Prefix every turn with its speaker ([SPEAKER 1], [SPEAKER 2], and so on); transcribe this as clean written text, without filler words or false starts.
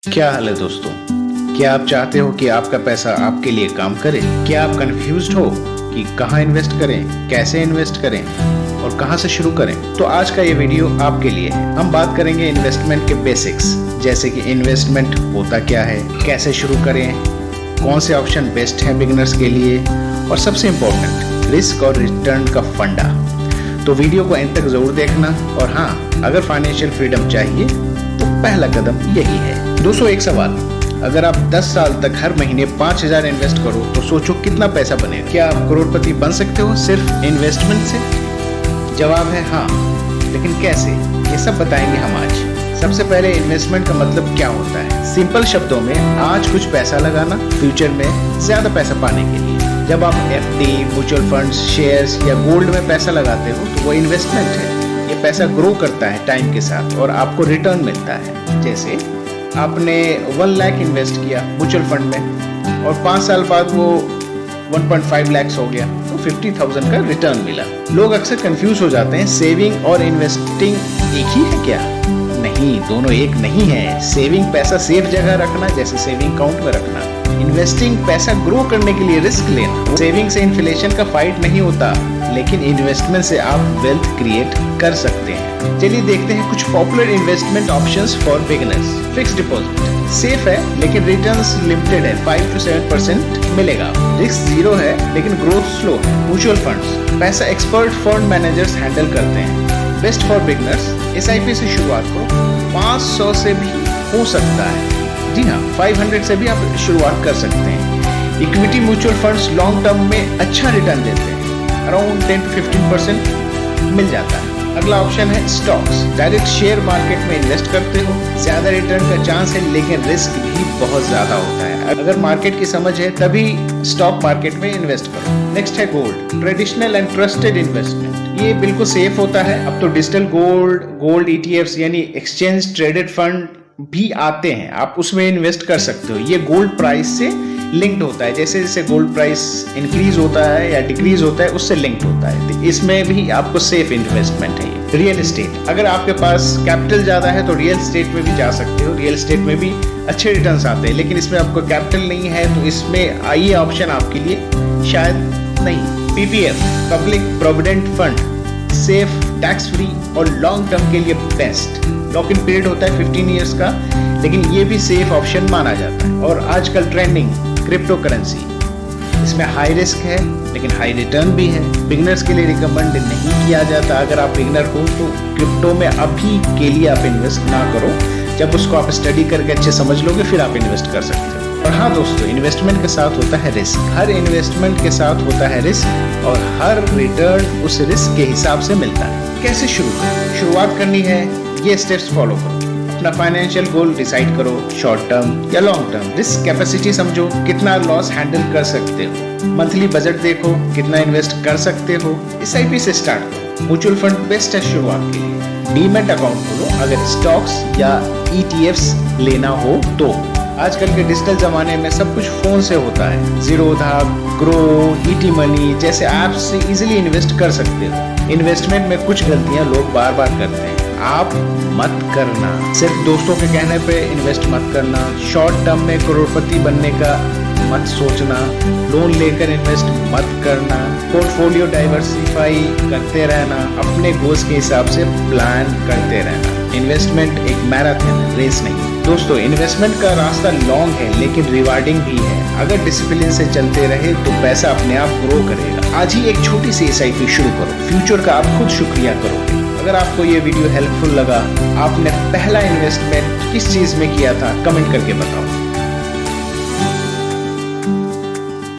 [SPEAKER 1] क्या हाल है दोस्तों? क्या आप चाहते हो कि आपका पैसा आपके लिए काम करे? क्या आप कंफ्यूज्ड हो कि कहाँ इन्वेस्ट करें, कैसे इन्वेस्ट करें और कहाँ से शुरू करें? तो आज का ये वीडियो आपके लिए है। हम बात करेंगे इन्वेस्टमेंट के बेसिक्स, जैसे कि इन्वेस्टमेंट होता क्या है, कैसे शुरू करें, कौन से ऑप्शन बेस्ट हैं बिगिनर्स के लिए, और सबसे इम्पोर्टेंट रिस्क और रिटर्न का फंडा। तो वीडियो को एंड तक जरूर देखना। और हाँ, अगर फाइनेंशियल फ्रीडम चाहिए तो पहला कदम यही है। दोस्तों, एक सवाल, अगर आप 10 साल तक हर महीने 5,000 इन्वेस्ट करो तो सोचो कितना पैसा बनेगा। क्या आप करोड़पति बन सकते हो सिर्फ इन्वेस्टमेंट से? जवाब है हाँ, लेकिन कैसे, ये सब बताएंगे हम आज। सबसे पहले इन्वेस्टमेंट का मतलब क्या होता है? सिंपल शब्दों में, आज कुछ पैसा लगाना फ्यूचर में ज्यादा पैसा पाने के लिए। जब आप एफडी, म्यूचुअल फंड्स, शेयर्स या गोल्ड में पैसा लगाते हो तो वो इन्वेस्टमेंट है। ये पैसा ग्रो करता है टाइम के साथ और आपको रिटर्न मिलता है। जैसे आपने 1 लाख इन्वेस्ट किया म्यूचुअल फंड में और 5 साल बाद वो 1.5 लाख हो गया तो 50,000 का रिटर्न मिला। लोग अक्सर कंफ्यूज हो जाते हैं, सेविंग और इन्वेस्टिंग एक ही है क्या? नहीं, दोनों एक नहीं है। सेविंग पैसा सेफ जगह रखना, जैसे सेविंग अकाउंट में रखना। इन्वेस्टिंग पैसा ग्रो करने के लिए रिस्क लेना। सेविंग से इन्फ्लेशन का फाइट नहीं होता, लेकिन इन्वेस्टमेंट से आप वेल्थ क्रिएट कर सकते हैं। चलिए देखते हैं कुछ popular investment options for beginners. Fixed deposit safe है, लेकिन रिटर्न्स लिमिटेड है, 5 to 7% मिलेगा। रिस्क 0 है, लेकिन ग्रोथ स्लो है। म्यूचुअल फंड्स पैसा एक्सपर्ट फंड मैनेजर्स हैंडल करते हैं। बेस्ट फॉर बिगिनर्स, SIP से शुरुआत करो, 500 से भी हो सकता है। जी हाँ, 500 से भी आप शुरुआत कर सकते हैं। Equity mutual funds long term में अच्छा रिटर्न देते हैं, अराउंड 10 to 15% मिल जाता है। अगला ऑप्शन है स्टॉक्स। डायरेक्ट शेयर मार्केट में इन्वेस्ट करते हो, ज्यादा रिटर्न का चांस है, लेकिन रिस्क भी बहुत ज्यादा होता है। अगर मार्केट की समझ है तभी स्टॉक मार्केट में इन्वेस्ट करो। नेक्स्ट है gold, traditional and trusted investment. ये बिल्कुल सेफ होता है। अब तो डिजिटल गोल्ड ETFs यानी एक्सचेंज ट्रेडेड फंड भी आते हैं, आप उसमें इन्वेस्ट कर सकते हो। ये गोल्ड प्राइस से लिंक्ड होता है, जैसे जैसे गोल्ड प्राइस इंक्रीज होता है या डिक्रीज होता है उससे लिंक्ड होता है। तो इसमें भी आपको सेफ इन्वेस्टमेंट है। रियल एस्टेट, अगर आपके पास कैपिटल ज्यादा है तो रियल एस्टेट में भी जा सकते हो। रियल एस्टेट में भी अच्छे रिटर्न्स आते हैं, लेकिन इसमें आपको कैपिटल नहीं है तो इसमें ये ऑप्शन आपके लिए शायद नहीं। PPF, public provident fund, safe, tax free और लॉन्ग टर्म के लिए बेस्ट। लॉक इन पीरियड होता है 15 इयर्स का, लेकिन ये भी सेफ ऑप्शन माना जाता है। और आजकल ट्रेंडिंग क्रिप्टो करेंसी, इसमें हाई रिस्क है लेकिन हाई रिटर्न भी है। बिगिनर्स के लिए रिकमेंड नहीं किया जाता। अगर आप बिगिनर हो तो क्रिप्टो में अभी के लिए आप इन्वेस्ट ना करो, जब उसको आप स्टडी करके अच्छे समझ लोगे फिर आप इन्वेस्ट कर सकते हो। और हाँ दोस्तों, इन्वेस्टमेंट के साथ होता है रिस्क। हर इन्वेस्टमेंट के साथ होता है रिस्क और हर रिटर्न उस रिस्क के हिसाब से मिलता है। कैसे शुरुआत करनी है, ये स्टेप्स फॉलो करो। अपना फाइनेंशियल गोल डिसाइड करो, शॉर्ट टर्म या लॉन्ग टर्म। रिस्क कैपेसिटी समझो, कितना लॉस हैंडल कर सकते हो। मंथली बजट देखो, कितना इन्वेस्ट कर सकते हो। SIP से स्टार्ट करो। म्यूचुअल फंड बेस्ट है शुरुआत के लिए। डीमैट अकाउंट खोलो अगर स्टॉक्स या ETFs लेना हो तो। आजकल के डिजिटल जमाने में सब कुछ फोन से होता है। ज़ीरोधा, ग्रो, ET मनी जैसे ऐप्स से इजीली इन्वेस्ट कर सकते हो। इन्वेस्टमेंट में कुछ गलतियां लोग बार बार करते हैं, आप मत करना। सिर्फ दोस्तों के कहने पे इन्वेस्ट मत करना। शॉर्ट टर्म में करोड़पति बनने का मत सोचना। लोन लेकर इन्वेस्ट मत करना। पोर्टफोलियो डाइवर्सिफाई करते रहना। अपने गोल्स के हिसाब से प्लान करते रहना। इन्वेस्टमेंट एक मैराथन है, रेस नहीं। दोस्तों, इन्वेस्टमेंट का रास्ता लॉन्ग है लेकिन रिवार्डिंग भी है। अगर डिसिप्लिन से चलते रहे तो पैसा अपने आप ग्रो करेगा। आज ही एक छोटी सी SIP शुरू करो, फ्यूचर का आप खुद शुक्रिया करोगे। अगर आपको ये वीडियो हेल्पफुल लगा, आपने पहला इन्वेस्टमेंट किस चीज में किया था, कमेंट करके बताओ।